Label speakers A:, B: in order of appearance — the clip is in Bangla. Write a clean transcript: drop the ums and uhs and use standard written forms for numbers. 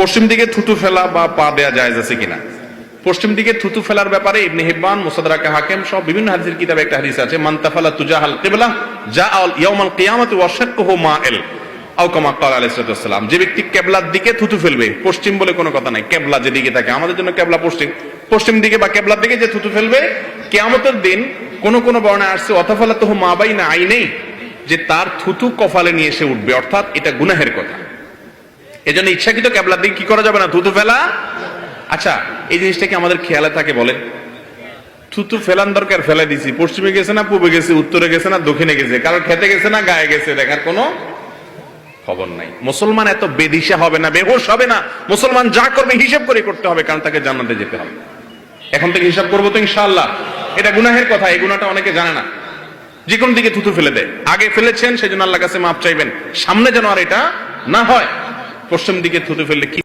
A: পশ্চিম দিকে থুতু ফেলা বা পা দেয়া জায়েজ আছে কিনা? পশ্চিম দিকে থুতু ফেলার ব্যাপারে ইবনে হিব্বান, মুসাদরাকে হাকিম সব বিভিন্ন হাদিসের কিতাবে একটা হাদিস আছে, মান তাফালা তুজাহাল কিবলা জাআল ইয়াউমাল কিয়ামাতি ওয়া শাক্কুহু মাইল আও কামা ক্বালা আলাইহিস সালাতু ওয়াস সালাম। যে ব্যক্তি কিবলার দিকে থুতু ফেলবে, পশ্চিম বলে কোনো কথা নাই, কিবলা যেদিকে থাকে, আমাদের জন্য কিবলা পশ্চিম, পশ্চিম দিকে বা কিবলার দিকে যে থুতু ফেলবে, কিয়ামতের দিন কোন কোন বর্ণনায় আসছে ওয়াতাফালাতুহু মা বাইনা আইনাই, যে তার থুতু কপালে নিয়ে এসে উঠবে, অর্থাৎ এটা গুনাহের কথা। এজন্য ইচ্ছাকৃত কিবলার দিকে কি করা যাবে না, থুতু ফেলা। আচ্ছা, এই জিনিসটা কি আমাদের খেয়ালে থাকে বলেন? থুতু ফেলান দরকার, ফেলে দিছি, পশ্চিমে গেছে না পূবে গেছে, উত্তরে গেছে না দক্ষিণে গেছে, কারোর খেতে গেছে না গায়ে গেছে, দেখার কোনো খবর নাই। মুসলমান এত বেদিশা হবে না, বেহুশ হবে না। মুসলমান যা করবে হিসাব করে করতে হবে, কারণ তাকে জান্নাতে যেতে হবে। এখন থেকে হিসাব করবো তো ইনশাআল্লাহ। এটা গুনাহের কথা, এই গুনাহটা অনেকে জানে না। যে কোন দিকে থুতু ফেলে দেয়, আগে ফেলেছেন সেজন্য আল্লাহর কাছে মাপ চাইবেন, সামনে যেন আর এটা না হয়। পশ্চিম দিকে থুতু ফেললে কি